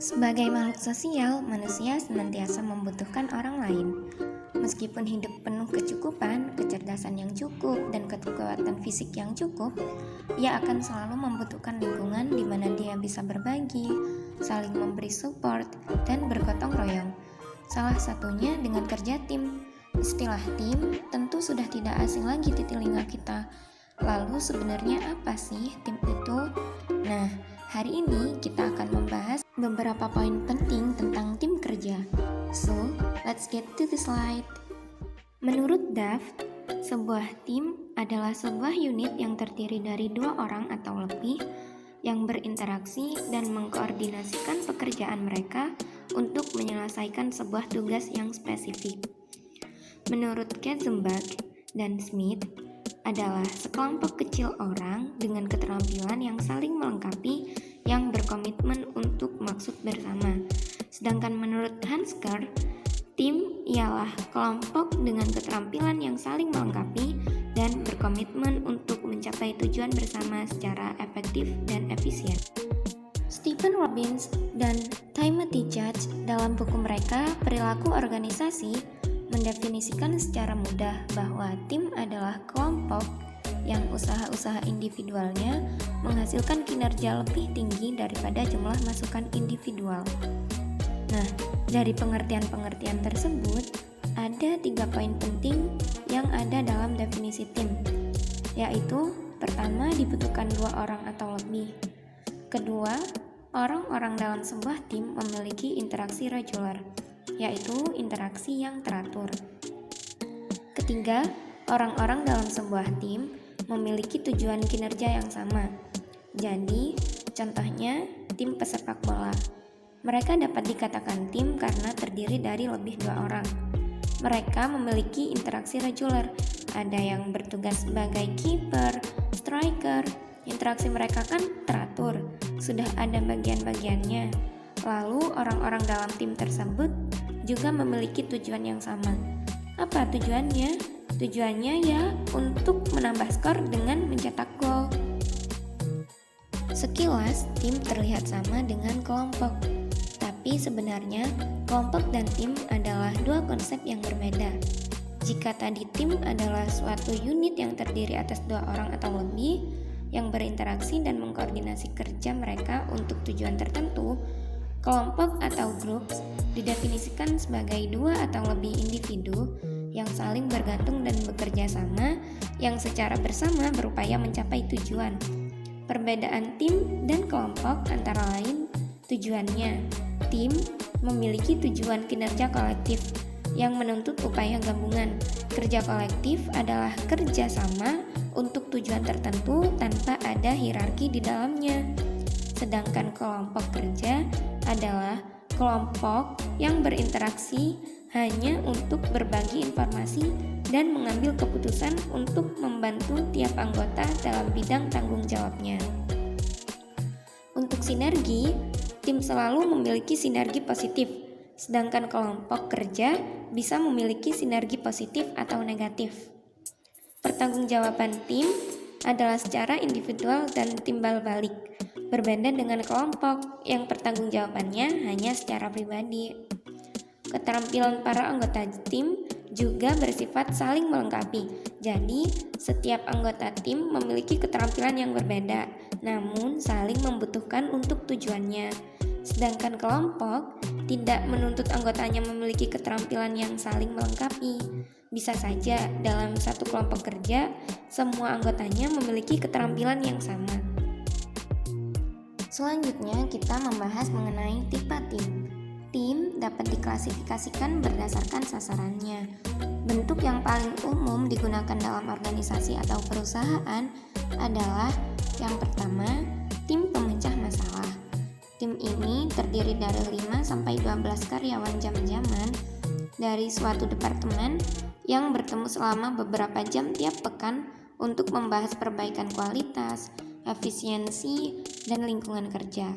Sebagai makhluk sosial, manusia senantiasa membutuhkan orang lain. Meskipun hidup penuh kecukupan, kecerdasan yang cukup, dan kekuatan fisik yang cukup, ia akan selalu membutuhkan lingkungan di mana dia bisa berbagi, saling memberi support, dan bergotong royong. Salah satunya dengan kerja tim. Istilah tim tentu sudah tidak asing lagi di telinga kita. Lalu sebenarnya apa sih tim itu? Nah, hari ini kita akan membahas beberapa poin penting tentang tim kerja. So, let's get to the slide. Menurut Daft, sebuah tim adalah sebuah unit yang terdiri dari 2 orang atau lebih yang berinteraksi dan mengkoordinasikan pekerjaan mereka untuk menyelesaikan sebuah tugas yang spesifik. Menurut Katzenbach dan Smith, adalah sekelompok kecil orang dengan keterampilan yang saling melengkapi yang berkomitmen untuk maksud bersama. Sedangkan menurut Hansker, tim ialah kelompok dengan keterampilan yang saling melengkapi dan berkomitmen untuk mencapai tujuan bersama secara efektif dan efisien. Stephen Robbins dan Timothy Judge dalam buku mereka Perilaku Organisasi mendefinisikan secara mudah bahwa tim adalah kelompok yang usaha-usaha individualnya menghasilkan kinerja lebih tinggi daripada jumlah masukan individual. Nah, dari pengertian-pengertian tersebut, ada 3 poin penting yang ada dalam definisi tim, yaitu pertama, dibutuhkan 2 orang atau lebih. Kedua, orang-orang dalam sebuah tim memiliki interaksi reguler, yaitu interaksi yang teratur. Ketiga, orang-orang dalam sebuah tim memiliki tujuan kinerja yang sama. Jadi, contohnya tim pesepak bola. Mereka dapat dikatakan tim karena terdiri dari lebih 2 orang. Mereka memiliki interaksi reguler. Ada yang bertugas sebagai kiper, striker. Interaksi mereka kan teratur, sudah ada bagian-bagiannya. Lalu orang-orang dalam tim tersebut juga memiliki tujuan yang sama. Apa tujuannya? Tujuannya ya untuk menambah skor dengan mencetak gol. Sekilas tim terlihat sama dengan kelompok, tapi sebenarnya kelompok dan tim adalah 2 konsep yang berbeda. Jika tadi tim adalah suatu unit yang terdiri atas 2 orang atau lebih yang berinteraksi dan mengkoordinasi kerja mereka untuk tujuan tertentu, kelompok atau grup didefinisikan sebagai 2 atau lebih individu yang saling bergantung dan bekerja sama yang secara bersama berupaya mencapai tujuan. Perbedaan tim dan kelompok antara lain tujuannya. Tim memiliki tujuan kinerja kolektif yang menuntut upaya gabungan. Kerja kolektif adalah kerja sama untuk tujuan tertentu tanpa ada hierarki di dalamnya. Sedangkan kelompok kerja adalah kelompok yang berinteraksi hanya untuk berbagi informasi dan mengambil keputusan untuk membantu tiap anggota dalam bidang tanggung jawabnya. Untuk sinergi, tim selalu memiliki sinergi positif, sedangkan kelompok kerja bisa memiliki sinergi positif atau negatif. Pertanggungjawaban tim adalah secara individual dan timbal balik, berbeda dengan kelompok yang pertanggungjawabannya hanya secara pribadi. Keterampilan para anggota tim juga bersifat saling melengkapi. Jadi, setiap anggota tim memiliki keterampilan yang berbeda, namun saling membutuhkan untuk tujuannya. Sedangkan kelompok tidak menuntut anggotanya memiliki keterampilan yang saling melengkapi. Bisa saja dalam satu kelompok kerja, semua anggotanya memiliki keterampilan yang sama. Selanjutnya kita membahas mengenai tipe tim. Tim dapat diklasifikasikan berdasarkan sasarannya. Bentuk yang paling umum digunakan dalam organisasi atau perusahaan adalah yang pertama, tim pemecah masalah. Tim ini terdiri dari 5-12 karyawan jam-jaman dari suatu departemen yang bertemu selama beberapa jam tiap pekan untuk membahas perbaikan kualitas, efisiensi, dan lingkungan kerja.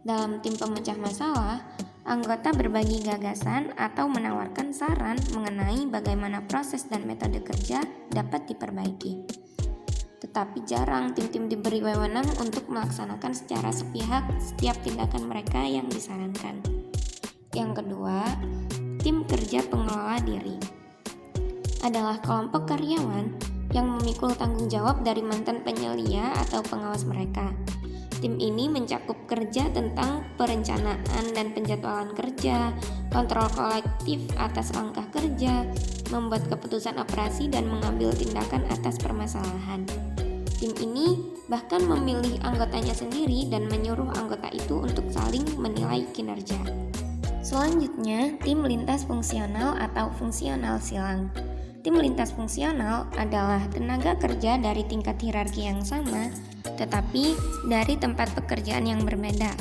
Dalam tim pemecah masalah, anggota berbagi gagasan atau menawarkan saran mengenai bagaimana proses dan metode kerja dapat diperbaiki. tetapi jarang tim-tim diberi wewenang untuk melaksanakan secara sepihak setiap tindakan mereka yang disarankan. Yang kedua, tim kerja pengelola diri adalah kelompok karyawan yang memikul tanggung jawab dari mantan penyelia atau pengawas mereka. Tim ini mencakup kerja tentang perencanaan dan penjadwalan kerja, kontrol kolektif atas langkah kerja, membuat keputusan operasi dan mengambil tindakan atas permasalahan. Tim ini bahkan memilih anggotanya sendiri dan menyuruh anggota itu untuk saling menilai kinerja. Selanjutnya, tim lintas fungsional atau fungsional silang. Tim lintas fungsional adalah tenaga kerja dari tingkat hierarki yang sama, tetapi dari tempat pekerjaan yang berbeda.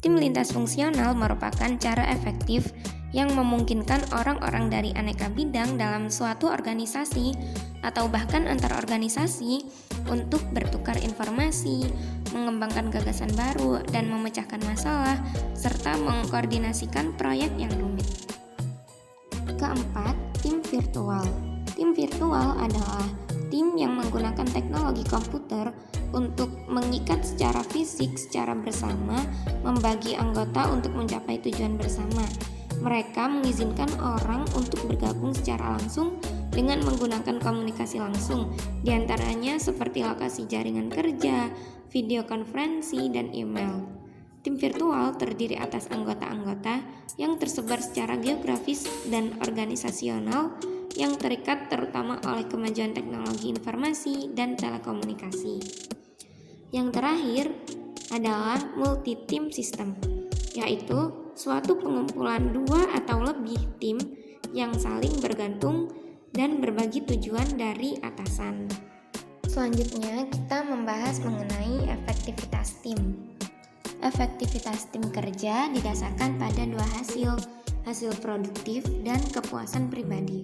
Tim lintas fungsional merupakan cara efektif yang memungkinkan orang-orang dari aneka bidang dalam suatu organisasi atau bahkan antar organisasi untuk bertukar informasi, mengembangkan gagasan baru, dan memecahkan masalah, serta mengkoordinasikan proyek yang rumit. Keempat, tim virtual. Tim virtual adalah tim yang menggunakan teknologi komputer untuk mengikat secara fisik secara bersama, membagi anggota untuk mencapai tujuan bersama. Mereka mengizinkan orang untuk bergabung secara langsung dengan menggunakan komunikasi langsung, diantaranya seperti lokasi jaringan kerja, video konferensi, dan email. Tim virtual terdiri atas anggota-anggota yang tersebar secara geografis dan organisasional yang terikat terutama oleh kemajuan teknologi informasi dan telekomunikasi. Yang terakhir adalah multi-team system, yaitu suatu pengumpulan dua atau lebih tim yang saling bergantung dan berbagi tujuan dari atasan. Selanjutnya kita membahas mengenai efektivitas tim. Efektivitas tim kerja didasarkan pada dua hasil produktif dan kepuasan pribadi.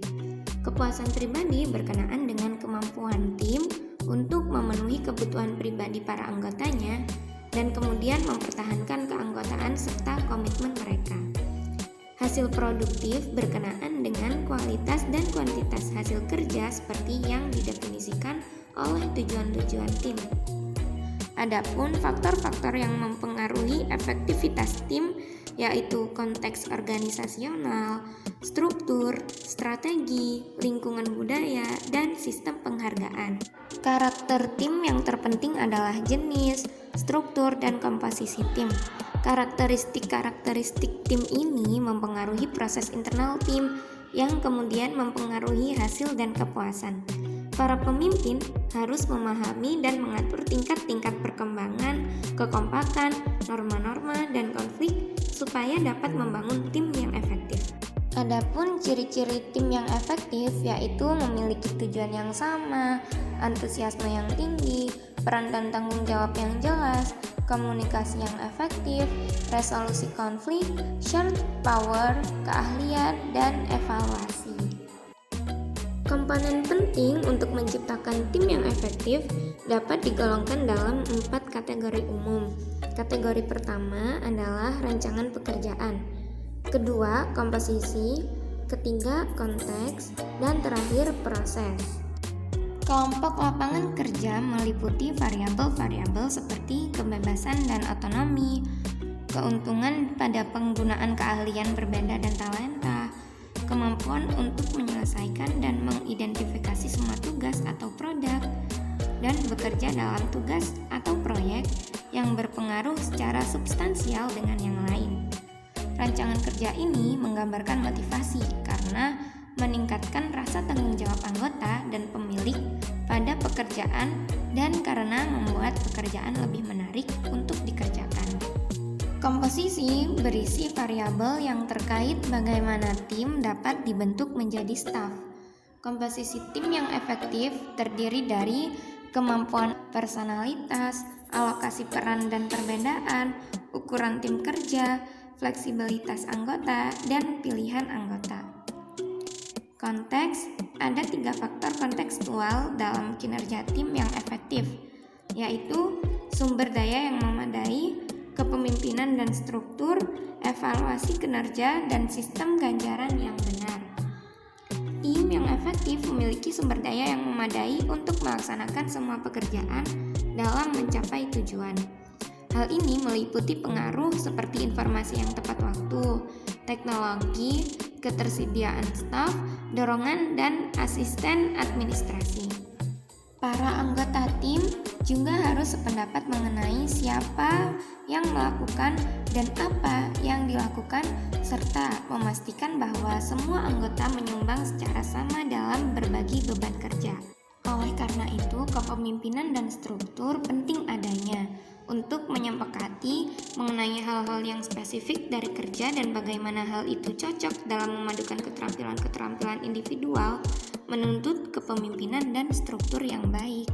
Kepuasan pribadi berkenaan dengan kemampuan tim untuk memenuhi kebutuhan pribadi para anggotanya dan kemudian mempertahankan keanggotaan serta komitmen mereka. Hasil produktif berkenaan dengan kualitas dan kuantitas hasil kerja seperti yang didefinisikan oleh tujuan-tujuan tim. Adapun faktor-faktor yang mempengaruhi efektivitas tim yaitu konteks organisasional, struktur, strategi, lingkungan budaya, dan sistem penghargaan. Karakter tim yang terpenting adalah jenis, struktur, dan komposisi tim. Karakteristik tim ini mempengaruhi proses internal tim yang kemudian mempengaruhi hasil dan kepuasan. Para pemimpin harus memahami dan mengatur tingkat-tingkat perkembangan, kekompakan, norma-norma, dan konflik supaya dapat membangun tim yang efektif. Adapun ciri-ciri tim yang efektif yaitu memiliki tujuan yang sama, antusiasme yang tinggi, peran dan tanggung jawab yang jelas, komunikasi yang efektif, resolusi konflik, shared power, keahlian, dan evaluasi. Komponen penting untuk menciptakan tim yang efektif dapat digolongkan dalam 4 kategori umum. Kategori pertama adalah rancangan pekerjaan, kedua komposisi, ketiga konteks, dan terakhir proses. Kelompok lapangan kerja meliputi variabel-variabel seperti kebebasan dan otonomi, keuntungan pada penggunaan keahlian berbeda dan talenta, kemampuan untuk menyelesaikan dan mengidentifikasi semua tugas atau produk, dan bekerja dalam tugas atau proyek yang berpengaruh secara substansial dengan yang lain. Rancangan kerja ini menggambarkan motivasi karena meningkatkan rasa tanggung jawab anggota dan pemilik pada pekerjaan dan karena membuat pekerjaan lebih menarik untuk dikerjakan. Komposisi berisi variabel yang terkait bagaimana tim dapat dibentuk menjadi staf. Komposisi tim yang efektif terdiri dari kemampuan personalitas, alokasi peran dan perbedaan, ukuran tim kerja, fleksibilitas anggota, dan pilihan anggota. Konteks, ada 3 faktor kontekstual dalam kinerja tim yang efektif, yaitu sumber daya yang memadai, kepemimpinan dan struktur, evaluasi kinerja, dan sistem ganjaran yang benar. Tim yang efektif memiliki sumber daya yang memadai untuk melaksanakan semua pekerjaan dalam mencapai tujuan. Hal ini meliputi pengaruh seperti informasi yang tepat waktu, teknologi, ketersediaan staf, dorongan, dan asisten administrasi. Para anggota tim juga harus sependapat mengenai siapa yang melakukan dan apa yang dilakukan, serta memastikan bahwa semua anggota menyumbang secara sama dalam berbagi beban kerja. Oleh karena itu, kepemimpinan dan struktur penting adanya untuk menyepakati mengenai hal-hal yang spesifik dari kerja dan bagaimana hal itu cocok dalam memadukan keterampilan-keterampilan individual menuntut kepemimpinan dan struktur yang baik.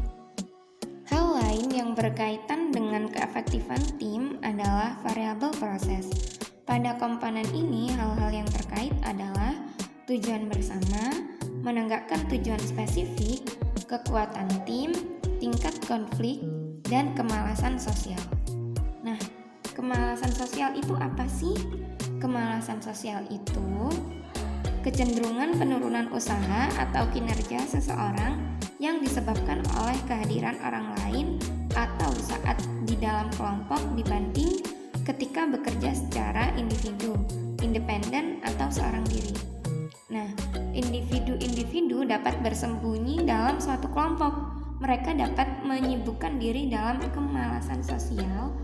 Hal lain yang berkaitan dengan keefektifan tim adalah variabel proses. Pada komponen ini, hal-hal yang terkait adalah tujuan bersama, menegakkan tujuan spesifik, kekuatan tim, tingkat konflik, dan kemalasan sosial. Nah, kemalasan sosial itu apa sih? Kemalasan sosial itu kecenderungan penurunan usaha atau kinerja seseorang yang disebabkan oleh kehadiran orang lain atau saat di dalam kelompok dibanding ketika bekerja secara individu, independen atau seorang diri. Nah, individu-individu dapat bersembunyi dalam suatu kelompok. Mereka dapat menyibukkan diri dalam kemalasan sosial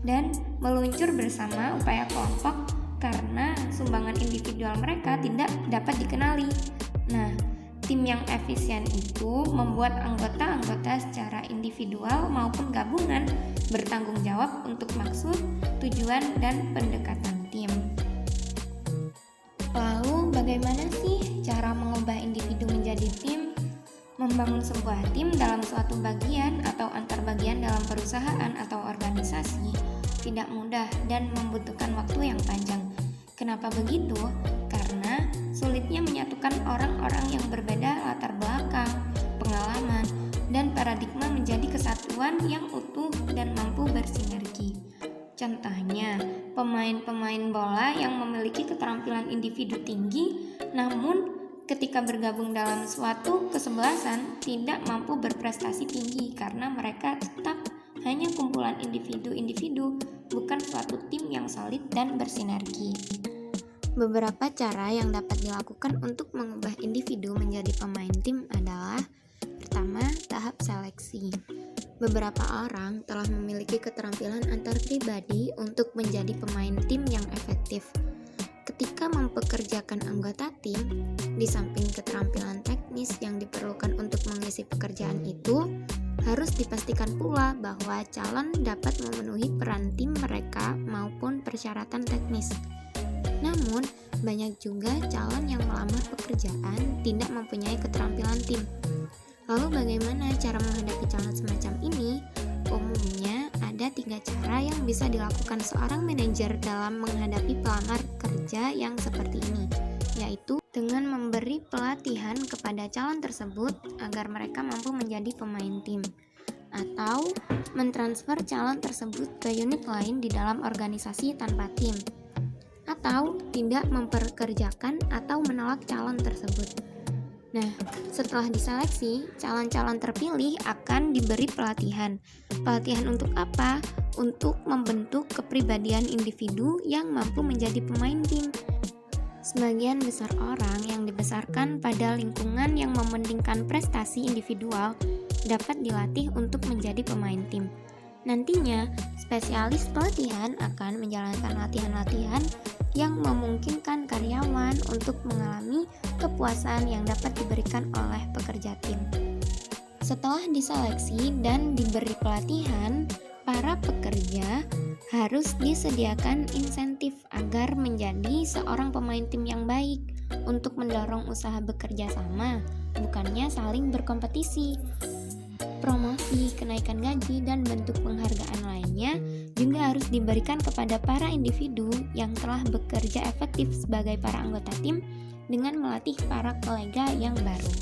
dan meluncur bersama upaya kelompok karena sumbangan individual mereka tidak dapat dikenali. Nah, tim yang efisien itu membuat anggota-anggota secara individual maupun gabungan bertanggung jawab untuk maksud, tujuan, dan pendekatan tim. Lalu, bagaimana sih cara mengubah individu menjadi tim? Membangun sebuah tim dalam suatu bagian atau antar bagian dalam perusahaan atau organisasi tidak mudah dan membutuhkan waktu yang panjang. Kenapa begitu? Karena sulitnya menyatukan orang-orang yang berbeda latar belakang, pengalaman, dan paradigma menjadi kesatuan yang utuh dan mampu bersinergi. Contohnya, pemain-pemain bola yang memiliki keterampilan individu tinggi, namun ketika bergabung dalam suatu kesebelasan tidak mampu berprestasi tinggi karena mereka tetap hanya kumpulan individu-individu, bukan suatu tim yang solid dan bersinergi. Beberapa cara yang dapat dilakukan untuk mengubah individu menjadi pemain tim adalah: pertama, tahap seleksi. Beberapa orang telah memiliki keterampilan antar pribadi untuk menjadi pemain tim yang efektif. Ketika mempekerjakan anggota tim, di samping keterampilan teknis yang diperlukan untuk mengisi pekerjaan itu, harus dipastikan pula bahwa calon dapat memenuhi peran tim mereka maupun persyaratan teknis. Namun, banyak juga calon yang melamar pekerjaan tidak mempunyai keterampilan tim. Lalu bagaimana cara menghadapi calon semacam ini? Umumnya ada 3 cara yang bisa dilakukan seorang manajer dalam menghadapi pelamar kerja yang seperti ini, yaitu dengan memberi pelatihan kepada calon tersebut agar mereka mampu menjadi pemain tim, atau mentransfer calon tersebut ke unit lain di dalam organisasi tanpa tim, atau tidak memperkerjakan atau menolak calon tersebut. Nah, setelah diseleksi, calon-calon terpilih akan diberi pelatihan. Pelatihan untuk apa? Untuk membentuk kepribadian individu yang mampu menjadi pemain tim. Sebagian besar orang yang dibesarkan pada lingkungan yang mementingkan prestasi individual dapat dilatih untuk menjadi pemain tim. Nantinya, spesialis pelatihan akan menjalankan latihan-latihan yang memungkinkan karyawan untuk mengalami kepuasan yang dapat diberikan oleh pekerja tim. Setelah diseleksi dan diberi pelatihan, para pekerja harus disediakan insentif agar menjadi seorang pemain tim yang baik untuk mendorong usaha bekerja sama, bukannya saling berkompetisi. Promosi, kenaikan gaji, dan bentuk penghargaan lainnya juga harus diberikan kepada para individu yang telah bekerja efektif sebagai para anggota tim dengan melatih para kolega yang baru.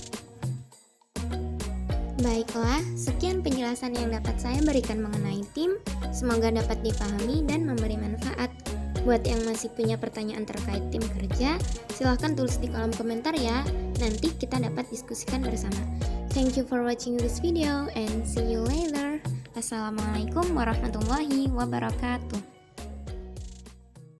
Baiklah, sekian penjelasan yang dapat saya berikan mengenai tim. Semoga dapat dipahami dan memberi manfaat. Buat yang masih punya pertanyaan terkait tim kerja, silahkan tulis di kolom komentar ya. Nanti kita dapat diskusikan bersama. Thank you for watching this video and see you later. Assalamualaikum warahmatullahi wabarakatuh.